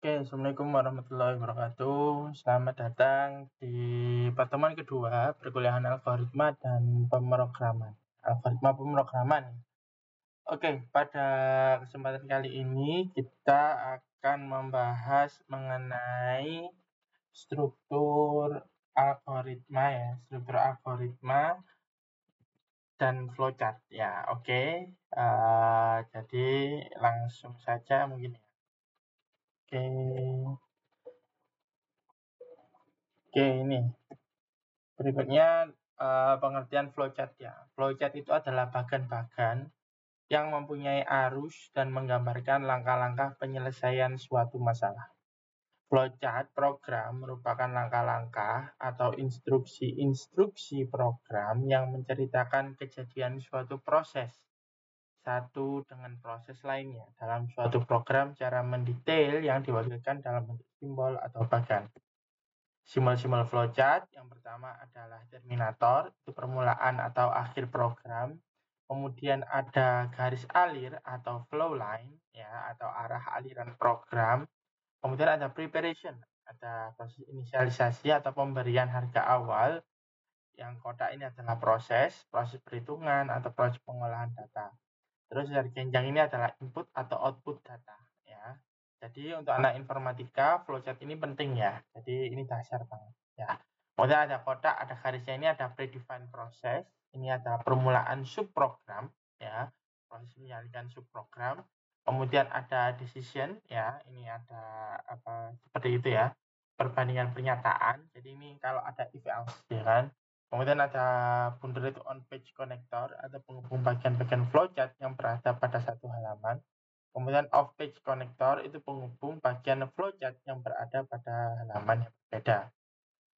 Oke, Assalamualaikum warahmatullahi wabarakatuh. Selamat datang di pertemuan kedua perkuliahan algoritma dan pemrograman. Algoritma pemrograman. Oke, pada kesempatan kali ini kita akan membahas mengenai struktur algoritma ya, struktur algoritma dan flowchart ya. Oke, jadi langsung saja mungkin ya. Oke, ini berikutnya pengertian flowchart ya. Flowchart itu adalah bagan-bagan yang mempunyai arus dan menggambarkan langkah-langkah penyelesaian suatu masalah. Flowchart program merupakan langkah-langkah atau instruksi-instruksi program yang menceritakan kejadian suatu proses satu dengan proses lainnya dalam suatu program secara mendetail yang diwakilkan dalam bentuk simbol atau bagan. Simbol-simbol flowchart yang pertama adalah terminator, itu permulaan atau akhir program. Kemudian ada garis alir atau flow line ya, atau arah aliran program. Kemudian ada preparation, ada proses inisialisasi atau pemberian harga awal. Yang kotak ini adalah proses perhitungan atau proses pengolahan data. Terus dari genjang ini adalah input atau output data ya. Jadi untuk anak informatika, flowchart ini penting ya. Jadi ini dasar banget ya. Kemudian ada kotak, ada garisnya ini ada predefined process. Ini ada permulaan subprogram ya. Proses menyalurkan subprogram. Kemudian ada decision ya. Ini ada apa seperti itu ya. Perbandingan pernyataan. Jadi ini kalau ada if else ya kan. Kemudian ada bundle itu on page connector atau penghubung bagian-bagian flowchart yang berada pada satu halaman. Kemudian off page connector itu penghubung bagian flowchart yang berada pada halaman yang berbeda.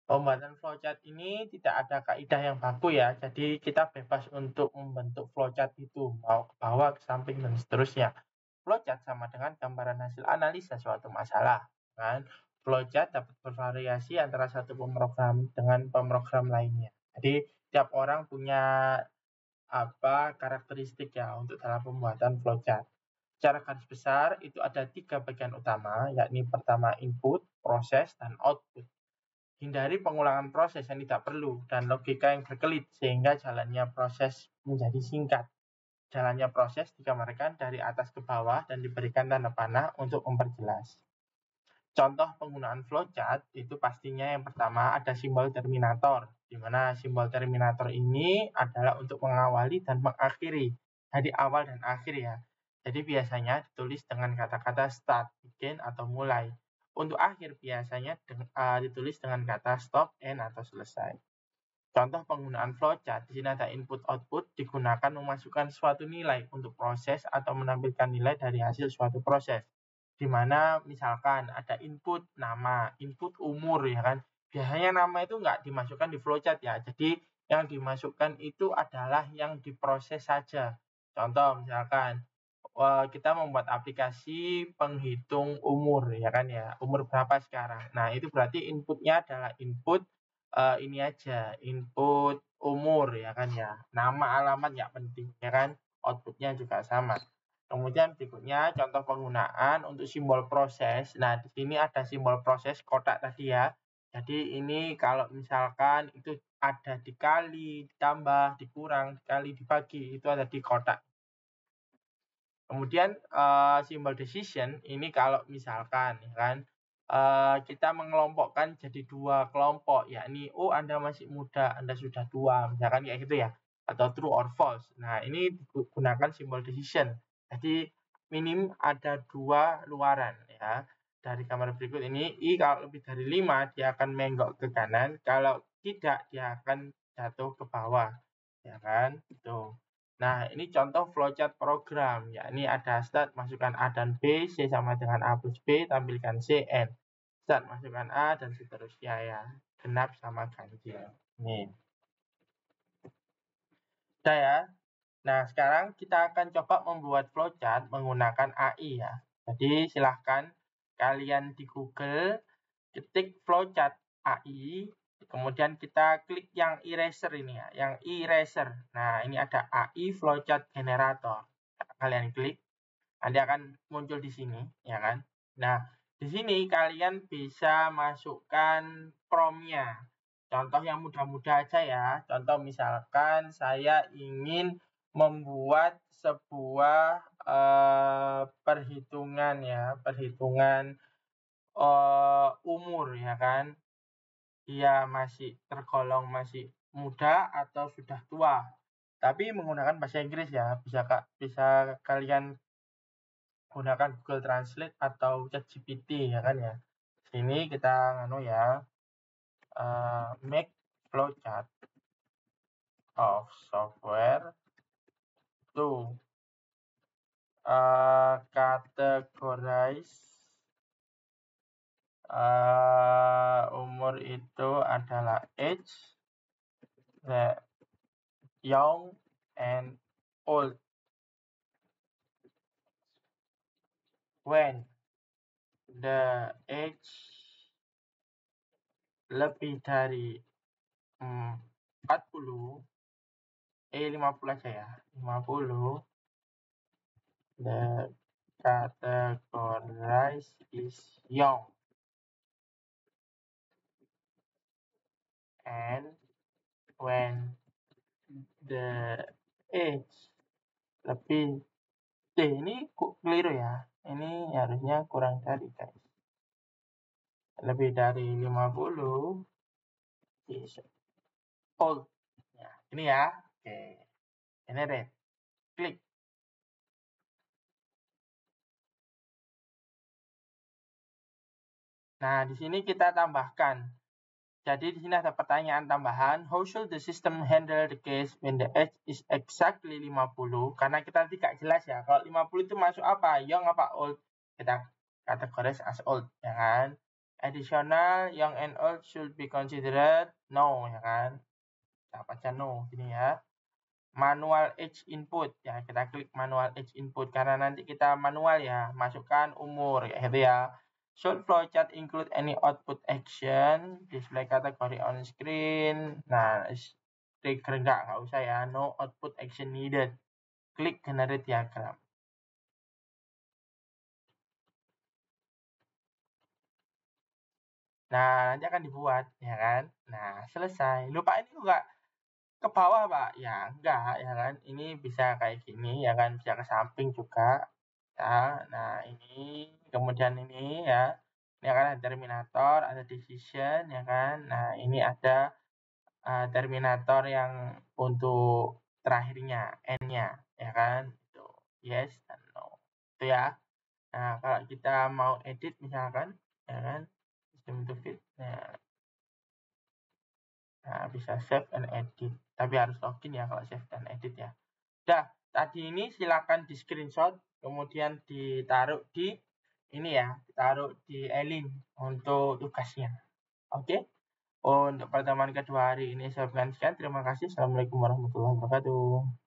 Pembuatan flowchart ini tidak ada kaidah yang baku ya. Jadi kita bebas untuk membentuk flowchart itu mau ke bawah, ke samping dan seterusnya. Flowchart sama dengan gambaran hasil analisa suatu masalah, kan? Flowchart dapat bervariasi antara satu pemrogram dengan pemrogram lainnya. Jadi tiap orang punya karakteristik ya untuk dalam pembuatan flowchart. Secara garis besar itu ada 3 bagian utama, yakni pertama input, proses, dan output. Hindari pengulangan proses yang tidak perlu dan logika yang berkelit sehingga jalannya proses menjadi singkat. Jalannya proses digambarkan dari atas ke bawah dan diberikan tanda panah untuk memperjelas. Contoh penggunaan flowchart itu pastinya yang pertama ada simbol terminator, di mana simbol terminator ini adalah untuk mengawali dan mengakhiri, dari awal dan akhir ya. Jadi biasanya ditulis dengan kata-kata start, begin atau mulai. Untuk akhir biasanya ditulis dengan kata stop, end atau selesai. Contoh penggunaan flowchart, di sini ada input-output digunakan memasukkan suatu nilai untuk proses atau menampilkan nilai dari hasil suatu proses. Di mana misalkan ada input nama, input umur ya kan. Biasanya nama itu nggak dimasukkan di flowchart ya. Jadi yang dimasukkan itu adalah yang diproses saja. Contoh misalkan kita membuat aplikasi penghitung umur ya kan ya. Umur berapa sekarang. Nah, itu berarti inputnya adalah input ini aja, input umur ya kan ya. Nama alamat nggak penting ya kan. Outputnya juga sama. Kemudian berikutnya contoh penggunaan untuk simbol proses. Nah, di sini ada simbol proses kotak tadi ya. Jadi ini kalau misalkan itu ada dikali, ditambah, dikurang, dikali, dibagi, itu ada di kotak. Kemudian simbol decision ini kalau misalkan ya kan kita mengelompokkan jadi 2 kelompok, yakni Anda masih muda, Anda sudah tua, misalkan kayak gitu ya, atau true or false. Nah, ini digunakan simbol decision. Jadi minim ada 2 luaran ya. Dari gambar berikut ini, I kalau lebih dari 5 dia akan menggok ke kanan, kalau tidak dia akan jatuh ke bawah. Ya kan? Tuh. Nah, ini contoh flowchart program, yakni ada start, masukkan A dan B, C sama dengan A plus B, tampilkan C, N. Start, masukkan A, dan seterusnya ya. Genap sama ganjil. Nih. Udah ya. Nah, sekarang kita akan coba membuat flowchart menggunakan AI ya. Jadi, silahkan kalian di Google, ketik flowchart AI, kemudian kita klik yang eraser ini ya, yang eraser. Nah, ini ada AI flowchart generator. Kalian klik, nanti akan muncul di sini, ya kan? Nah, Di sini kalian bisa masukkan prompt-nya. Contoh yang mudah-mudah aja ya. Contoh misalkan saya ingin membuat sebuah perhitungan ya, perhitungan umur ya kan. Dia masih tergolong masih muda atau sudah tua. Tapi menggunakan bahasa Inggris ya. Bisa kalian gunakan Google Translate atau ChatGPT ya kan ya. Sini kita ya make flowchart of software to categorize umur itu adalah age, the young and old. When the age lebih dari 40, 50 aja ya, 50, the categorize is young. And when the age lebih ini keliru ya. Ini harusnya kurang dari guys. Lebih dari 50 is old. Ya, ini ya. Oke. Ini red. Klik. Nah, di sini kita tambahkan. Jadi di sini ada pertanyaan tambahan. How should the system handle the case when the age is exactly 50? Karena kita tidak jelas ya. Kalau 50 itu masuk apa? Young apa old? Kita categorize as old, ya kan? Additional, young and old should be considered no, ya kan? Kita baca no, gini ya. Manual age input, ya kita klik manual age input karena nanti kita manual ya, masukkan umur, ya gitu ya. Should flowchart include any output action? Display kategori on screen. Nah, trigger nggak usah ya. No output action needed. Klik generate diagram. Nah, nanti akan dibuat, ya kan? Nah, selesai. Lupa ini juga ke bawah, Pak. Ya, enggak, ya kan? Ini bisa kayak gini, ya kan? Bisa ke samping juga. Ya, nah ini, kemudian ini ya. Ini akan ada terminator, ada decision, ya kan? Nah, ini ada terminator yang untuk terakhirnya, N-nya, ya kan? Itu yes dan no. Itu ya. Nah, kalau kita mau edit misalkan, ya kan? System to fit. Nah, bisa save and edit. Tapi harus login ya kalau save dan edit ya. Udah, tadi ini silakan di screenshot, kemudian ditaruh di ini ya, ditaruh di e-link untuk tugasnya. Oke? Untuk pertemuan kedua hari ini saya sekian. Terima kasih. Assalamualaikum warahmatullahi wabarakatuh.